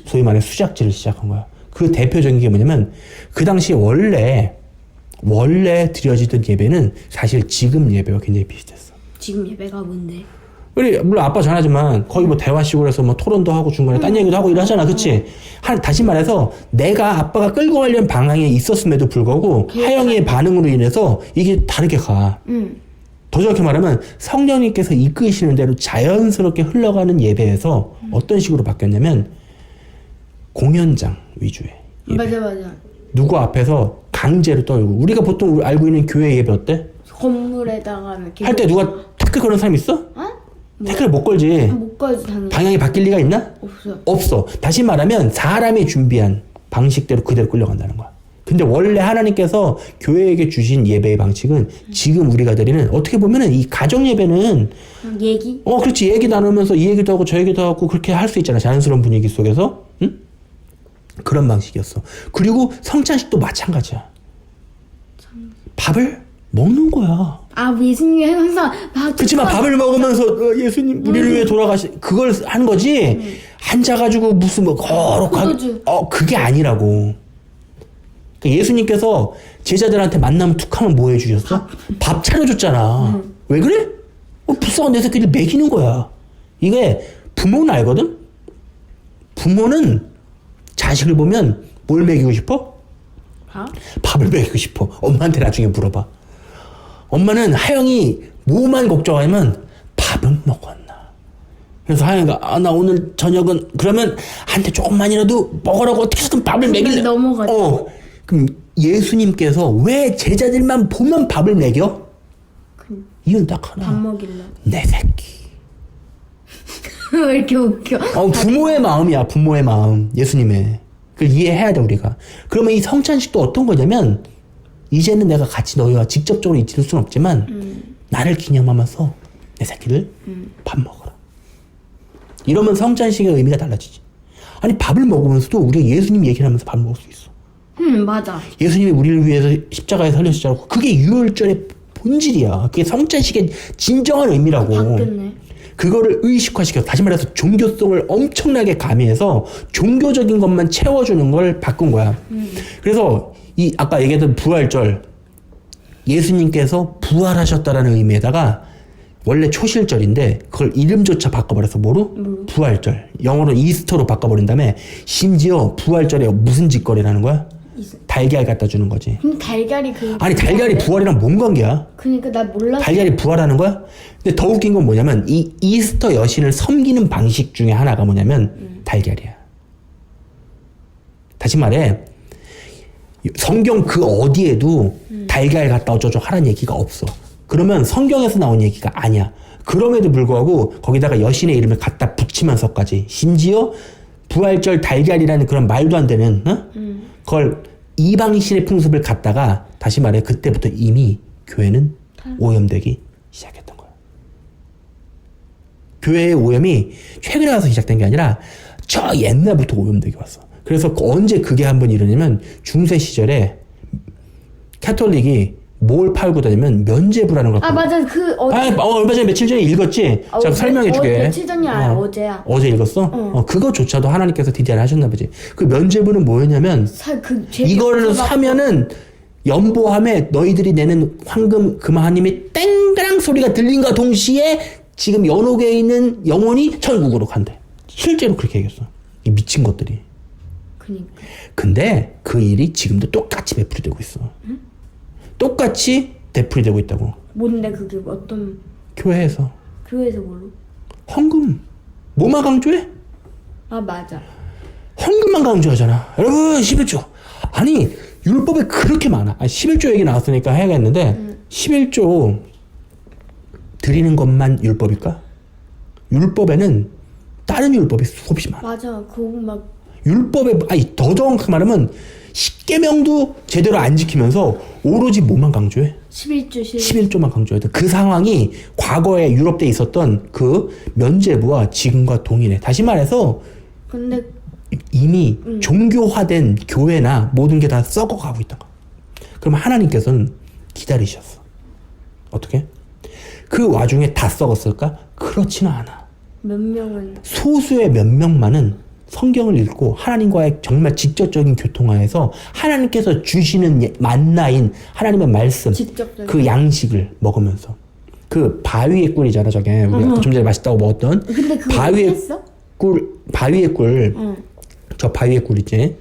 소위 말해 수작질을 시작한 거야. 그 대표적인 게 뭐냐면 그 당시에 원래 드려지던 예배는 사실 지금 예배와 굉장히 비슷했어. 지금 예배가 뭔데? 우리 물론 아빠 전하지만 거의 뭐 대화식으로 해서 뭐 토론도 하고 중간에 딴 얘기도 하고 이러잖아. 그치? 다시 말해서 내가 아빠가 끌고 가려는 방향에 있었음에도 불구하고 하영이의 반응으로 인해서 이게 다르게 가. 더 정확히 말하면 성령님께서 이끄시는 대로 자연스럽게 흘러가는 예배에서 어떤 식으로 바뀌었냐면 공연장 위주의 예배. 맞아. 누구 앞에서 강제로 떨고. 우리가 보통 알고 있는 교회 예배 어때? 건물에다가 이렇게 할 때 누가 태클 거는 사람 있어? 태클을 못 걸지. 못 걸지 당연히. 방향이 바뀔 리가 있나? 없어. 다시 말하면 사람이 준비한 방식대로 그대로 끌려간다는 거야. 근데 원래 하나님께서 교회에게 주신 예배의 방식은 지금 우리가 드리는, 어떻게 보면은 이 가정 예배는 얘기? 그렇지. 얘기 나누면서 이 얘기도 하고 저 얘기도 하고 그렇게 할 수 있잖아. 자연스러운 분위기 속에서. 응? 그런 방식이었어. 그리고 성찬식도 마찬가지야. 밥을 먹는 거야. 예수님이 항상 그치만 밥을 먹으면서 예수님 우리를 위해 그걸 하는 거지. 앉아가지고 무슨 뭐 거룩하게 그게 아니라고. 그러니까 예수님께서 제자들한테 만나면 툭 하면 뭐 해주셨어? 밥 차려줬잖아. 왜 그래? 불쌍한 내 새끼들 먹이는 거야. 이게 부모는 알거든? 부모는 자식을 보면 뭘 먹이고 싶어? 밥을 먹이고 싶어. 엄마한테 나중에 물어봐. 엄마는 하영이 뭐만 걱정하면 밥은 먹었나. 그래서 하영이가 나 오늘 저녁은 그러면 한테 조금만이라도 먹으라고 어떻게 해서든 밥을 먹일래. 넘어가지. 그럼 예수님께서 왜 제자들만 보면 밥을 먹여? 이유는 딱 하나. 밥 먹일래. 내 새끼. 왜 이렇게 웃겨? 부모의 마음이야. 부모의 마음. 예수님의. 그걸 이해해야 돼 우리가. 그러면 이 성찬식도 어떤 거냐면 이제는 내가 같이 너희와 직접적으로 있을 수는 없지만 나를 기념하면서 내 새끼들 밥 먹어라. 이러면 성찬식의 의미가 달라지지. 아니 밥을 먹으면서도 우리가 예수님 얘기를 하면서 밥을 먹을 수 있어. 맞아. 예수님이 우리를 위해서 십자가에 살려주셨잖아. 그게 유월절의 본질이야. 그게 성찬식의 진정한 의미라고. 바뀌었네. 그거를 의식화시켜서, 다시 말해서 종교성을 엄청나게 가미해서 종교적인 것만 채워주는 걸 바꾼 거야. 그래서 이 아까 얘기했던 부활절, 예수님께서 부활하셨다라는 의미에다가 원래 초실절인데 그걸 이름조차 바꿔버려서 뭐로? 부활절. 영어로 이스터로 바꿔버린 다음에 심지어 부활절에 무슨 짓거리라는 거야? 달걀 갖다 주는 거지. 근데 달걀이 아니 달걀이 부활이랑 뭔 관계야? 그러니까 나 몰랐어. 달걀이 부활하는 거야? 근데 더 웃긴 건 뭐냐면 이 이스터 여신을 섬기는 방식 중에 하나가 뭐냐면 달걀이야. 다시 말해 성경 그 어디에도 달걀 갖다 어쩌고 하라는 얘기가 없어. 그러면 성경에서 나온 얘기가 아니야. 그럼에도 불구하고 거기다가 여신의 이름을 갖다 붙이면서까지 심지어 부활절 달걀이라는 그런 말도 안 되는 그걸 이방신의 풍습을 갖다가 다시 말해 그때부터 이미 교회는 오염되기 시작했던 거야. 교회의 오염이 최근에 와서 시작된 게 아니라 저 옛날부터 오염되게 왔어. 그래서 언제 그게 한번 이러냐면 중세 시절에 카톨릭이 뭘 팔고 다니면 면죄부라는 걸. 아 맞아 얼마 전에 며칠 전에 읽었지. 자 설명해줄게. 며칠 전이 아니라 어제야. 어제 읽었어? 그거조차도 하나님께서 디자인 하셨나 보지. 그 면죄부는 뭐였냐면 이거를 사면은 연보함에 너희들이 내는 황금 금하님이 땡그랑 소리가 들린과 동시에 지금 연옥에 있는 영혼이 천국으로 간대. 실제로 그렇게 얘기했어. 이 미친 것들이. 그니까. 근데 그 일이 지금도 똑같이 베풀이되고 있어. 응? 똑같이 되풀이되고 있다고. 뭔데 그게 어떤 교회에서 뭘로? 헌금. 뭐만 강조해? 아 맞아. 헌금만 강조하잖아. 여러분 11조. 아니 율법에 그렇게 많아. 11조 얘기 나왔으니까 해야겠는데 11조 드리는 것만 율법일까? 율법에는 다른 율법이 수없이 많아. 맞아. 그거 막 율법에 더 정확하게 말하면 십계명도 제대로 안 지키면서 오로지 뭐만 강조해? 11조만 강조해. 그 상황이 과거에 유럽에 있었던 그 면죄부와 지금과 동일해. 다시 말해서 근데 이미 종교화된 교회나 모든 게 다 썩어가고 있던 거야. 그럼 하나님께서는 기다리셨어. 어떻게? 그 와중에 다 썩었을까? 그렇지는 않아. 몇 명은 소수의 몇 명만은 성경을 읽고 하나님과의 정말 직접적인 교통하에서 하나님께서 주시는 만나인 하나님의 말씀, 직접적인 그 양식을 먹으면서 그 바위의 꿀이잖아 저게 우리 좀 전에 맛있다고 먹었던. 근데 그거 바위의 꿀, 저 바위의 꿀 있지.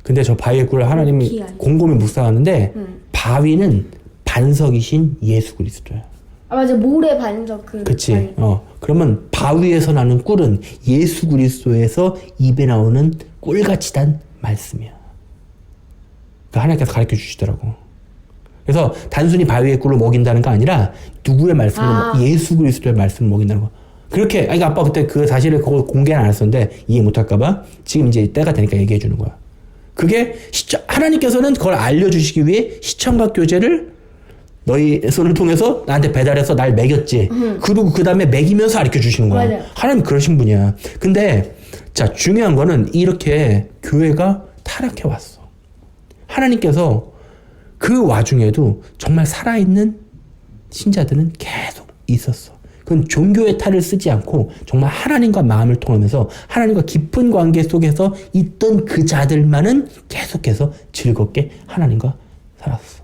근데 저 바위의 꿀을 하나님이 곰곰이 묵상하는데 바위는 반석이신 예수 그리스도야. 아 맞아. 모래 반석 그치. 그러면 바위에서 나는 꿀은 예수 그리스도에서 입에 나오는 꿀같이 단 말씀이야. 그러니까 하나님께서 가르쳐 주시더라고. 그래서 단순히 바위의 꿀을 먹인다는 거 아니라 누구의 말씀을 예수 그리스도의 말씀을 먹인다는 거. 그렇게 그러니까 아빠 그때 그 사실을 그걸 공개는 안 했었는데 이해 못할까봐 지금 이제 때가 되니까 얘기해 주는 거야. 그게 하나님께서는 그걸 알려주시기 위해 시청각 교제를 너희 손을 통해서 나한테 배달해서 날 먹였지. 그리고 그 다음에 먹이면서 가르쳐 주시는 거야. 맞아요. 하나님 그러신 분이야. 근데 자 중요한 거는 이렇게 교회가 타락해 왔어. 하나님께서 그 와중에도 정말 살아있는 신자들은 계속 있었어. 그건 종교의 탈을 쓰지 않고 정말 하나님과 마음을 통하면서 하나님과 깊은 관계 속에서 있던 그 자들만은 계속해서 즐겁게 하나님과 살았어.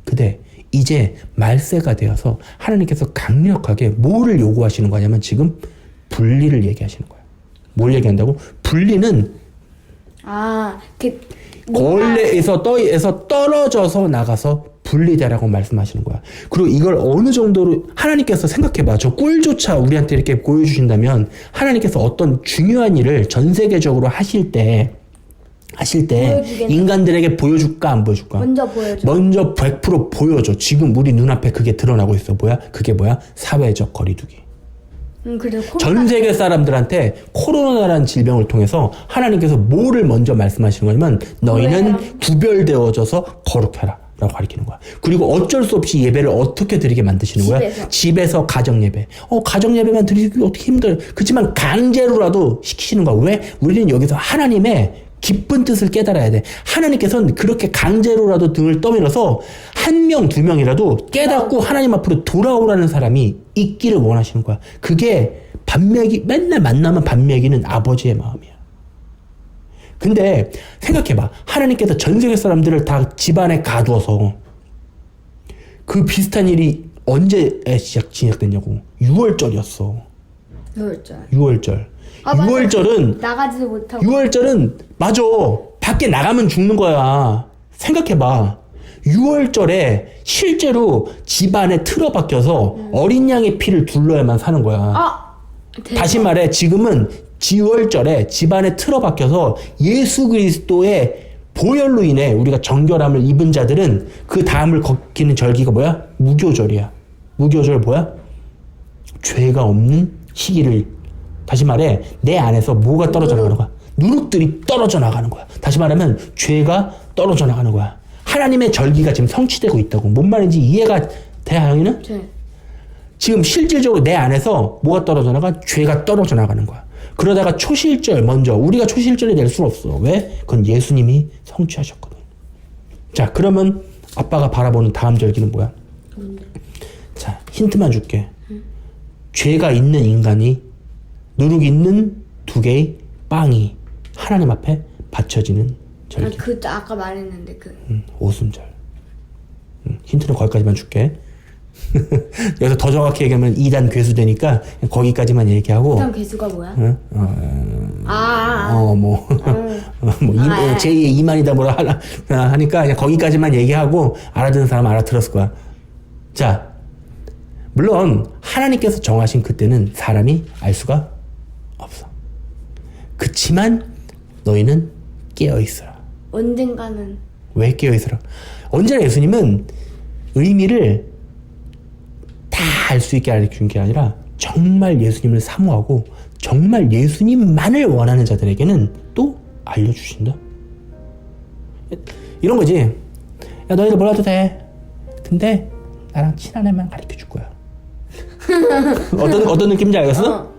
근데 이제 말세가 되어서 하나님께서 강력하게 뭐를 요구하시는 거냐면 지금 분리를 얘기하시는 거야. 뭘 얘기한다고? 분리는 걸레에서 떨어져서 나가서 분리되라고 말씀하시는 거야. 그리고 이걸 어느 정도로 하나님께서 생각해봐. 저 꿀조차 우리한테 이렇게 보여주신다면 하나님께서 어떤 중요한 일을 전 세계적으로 하실 때 인간들에게 보여줄까 안 보여줄까? 먼저 100% 보여줘. 지금 우리 눈앞에 그게 드러나고 있어. 그게 뭐야? 사회적 거리두기. 전 세계 사람들한테 코로나라는 질병을 통해서 하나님께서 뭐를 먼저 말씀하시는 거냐면 너희는 구별되어져서 거룩해라 라고 가르치는 거야. 그리고 어쩔 수 없이 예배를 어떻게 드리게 만드시는 거야? 집에서 가정예배. 가정예배만 드리기 어떻게 힘들어. 그렇지만 강제로라도 시키시는 거야. 왜? 우리는 여기서 하나님의 깊은 뜻을 깨달아야 돼. 하나님께서는 그렇게 강제로라도 등을 떠밀어서 1명, 2명이라도 깨닫고 하나님 앞으로 돌아오라는 사람이 있기를 원하시는 거야. 그게 맨날 만나면 밥 먹이는 아버지의 마음이야. 근데 생각해봐. 하나님께서 전 세계 사람들을 다 집안에 가두어서 그 비슷한 일이 언제 시작됐냐고. 6월절이었어. 6월절. 6월절은 나가지도 못하고 6월절은 맞아. 밖에 나가면 죽는 거야. 생각해봐. 6월절에 실제로 집안에 틀어박혀서 어린 양의 피를 둘러야만 사는 거야. 다시 말해 지금은 10월절에 집안에 틀어박혀서 예수 그리스도의 보혈로 인해 우리가 정결함을 입은 자들은 그 다음을 거키는 절기가 뭐야? 무교절이야. 무교절 뭐야? 죄가 없는 시기를, 다시 말해 내 안에서 뭐가 떨어져 나가는 거야? 누룩들이 떨어져 나가는 거야. 다시 말하면 죄가 떨어져 나가는 거야. 하나님의 절기가 지금 성취되고 있다고. 뭔 말인지 이해가 돼, 하영이는? 네. 지금 실질적으로 내 안에서 뭐가 떨어져 나가? 죄가 떨어져 나가는 거야. 그러다가 초실절 먼저, 우리가 초실절이 될 수는 없어. 왜? 그건 예수님이 성취하셨거든. 자, 그러면 아빠가 바라보는 다음 절기는 뭐야? 자, 힌트만 줄게. 죄가 있는 인간이 누룩 있는 두 개의 빵이 하나님 앞에 바쳐지는 절기. 아까 말했는데 오순절. 힌트는 거기까지만 줄게. 여기서 더 정확히 얘기하면 2단 괴수되니까 거기까지만 얘기하고. 일단 개수가 뭐야? 제2의 이만이다 뭐라 하니까 그냥 거기까지만 얘기하고 알아듣는 사람 알아들었을 거야. 자, 물론 하나님께서 정하신 그때는 사람이 알 수가 없어. 그치만 너희는 깨어 있어라. 언젠가는. 왜 깨어 있어라? 언제나 예수님은 의미를 다 알 수 있게 알려준 게 아니라 정말 예수님을 사모하고 정말 예수님만을 원하는 자들에게는 또 알려주신다. 이런 거지. 야, 너희들 몰라도 돼. 근데 나랑 친한 애만 가르쳐 줄 거야. 어떤 느낌인지 알겠어?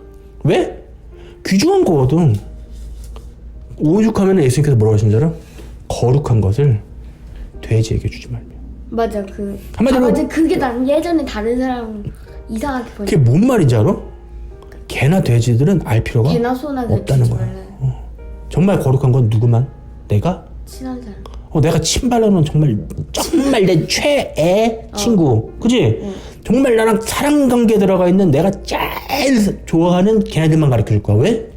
왜? 귀중한 거거든. 오죽하면 예수님께서 뭐라고 하신 줄 알아? 거룩한 것을 돼지에게 주지 말며. 맞아, 한마디로 맞아, 그게 난 예전에 다른 사람 이상하게 보니. 그게 뭔 말인지 알아? 개나 돼지들은 알 필요가 개나 소나 없다는 거야. 정말 거룩한 건 누구만? 내가? 친한 사람. 내가 친발로는 정말 내 최애 친구. 그지? 정말 나랑 사랑 관계에 들어가 있는 내가 제일 좋아하는 걔네들만 가르쳐 줄 거야. 왜?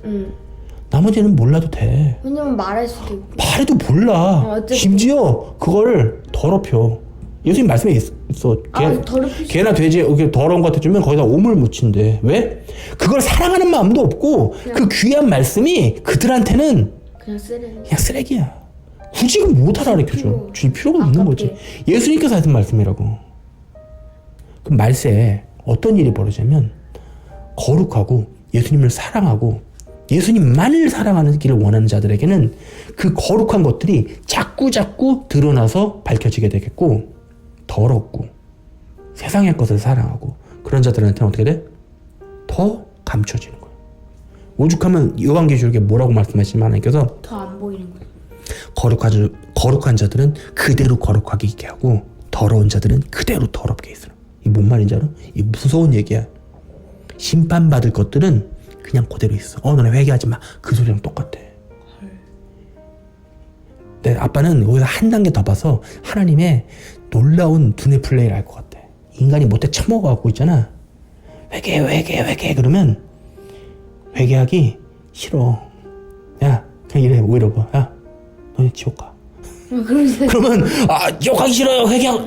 나머지는 몰라도 돼. 왜냐면 말할 수도 있고. 말해도 몰라. 어쨌든. 심지어 그걸 더럽혀. 예수님 말씀에 있어. 개나 돼지 이렇게 더러운 것 같아 주면 거기다 오물 묻힌대. 왜? 그걸 사랑하는 마음도 없고 그 귀한 말씀이 그들한테는 그냥 쓰레기. 그냥 쓰레기야. 굳이 못 알아가르쳐줘. 줄 필요가 없는 거지. 예수님께서 하신 말씀이라고. 그 말세에 어떤 일이 벌어지냐면 거룩하고 예수님을 사랑하고 예수님만을 사랑하는 길을 원하는 자들에게는 그 거룩한 것들이 자꾸 드러나서 밝혀지게 되겠고, 더럽고 세상의 것을 사랑하고 그런 자들한테는 어떻게 돼? 더 감춰지는 거예요. 오죽하면 요한계시록에 뭐라고 말씀하시면 하나님께서 더 안 보이는 거야. 거룩한 자들은 그대로 거룩하게 있게 하고 더러운 자들은 그대로 더럽게 있으라. 이게 뭔 말인지 알아? 이 무서운 얘기야. 심판받을 것들은 그냥 그대로 있어. 너네 회개하지 마. 그 소리랑 똑같아. 내 아빠는 여기서 한 단계 더 봐서 하나님의 놀라운 두뇌 플레이를 알 것 같아. 인간이 못돼 처먹어갖고 있잖아. 회개 그러면 회개하기 싫어. 야, 그냥 이래. 오히려 봐. 야, 너네 지옥 가. 그러면 지옥 가기 싫어요. 회개하고.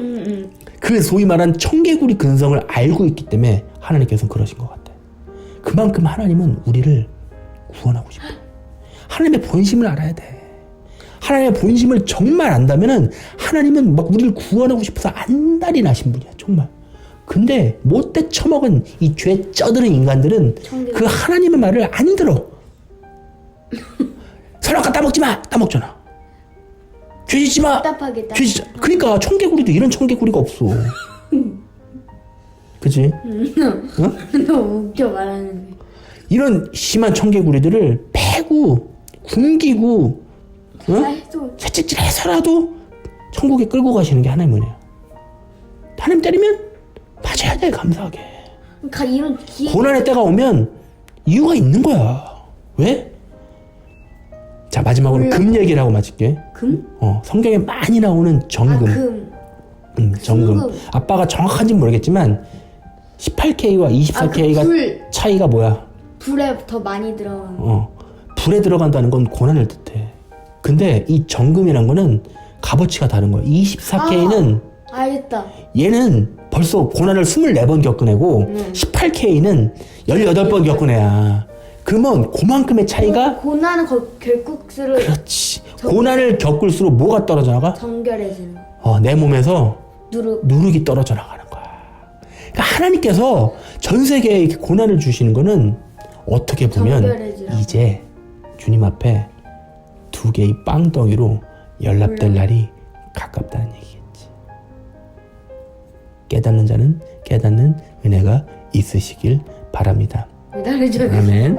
그 소위 말한 청개구리 근성을 알고 있기 때문에 하나님께서는 그러신 것 같아. 그만큼 하나님은 우리를 구원하고 싶어. 하나님의 본심을 알아야 돼. 하나님의 본심을 정말 안다면은 하나님은 막 우리를 구원하고 싶어서 안달이 나신 분이야. 정말. 근데 못돼 처먹은 이 죄 쩌드는 인간들은 그 하나님의 말을 안 들어. 선악과 따먹지 마. 따먹잖아. 죄 짓지 마. 답답하게 죄 짓지. 그러니까 청개구리도 이런 청개구리가 없어. 그치? 너무 웃겨 말하는데. 이런 심한 청개구리들을 패고 굶기고 채찍질 해서라도 천국에 끌고 가시는 게 하나님의 은혜야. 하나님 때리면 맞아야 돼. 감사하게. 그러니까 이런 고난의 때가 오면 이유가 있는 거야. 왜? 자, 마지막으로 금 얘기를 하고 마칠게. 금? 성경에 많이 나오는 정금. 정금. 순금. 아빠가 정확한지는 모르겠지만 18K와 24K가 차이가 뭐야? 불에 더 많이 들어간. 불에 들어간다는 건 고난을 뜻해. 근데 이 정금이란 거는 값어치가 다른 거야. 24K는 알겠다. 얘는 벌써 고난을 24번 겪은 애고 18K는 18번 겪은 애야. 그러면 그만큼의 차이가 고난은 결국스를. 그렇지. 고난을 겪을수록 뭐가 떨어져 나가? 정결해지는 거. 내 몸에서 누룩. 누룩이 떨어져 나가는 거야. 그러니까 하나님께서 전 세계에 이렇게 고난을 주시는 거는 어떻게 보면 정결해지라고. 이제 주님 앞에 두 개의 빵덩이로 연락될 날이 가깝다는 얘기겠지. 깨닫는 자는 깨닫는 은혜가 있으시길 바랍니다. 왜 나를 저기 아멘.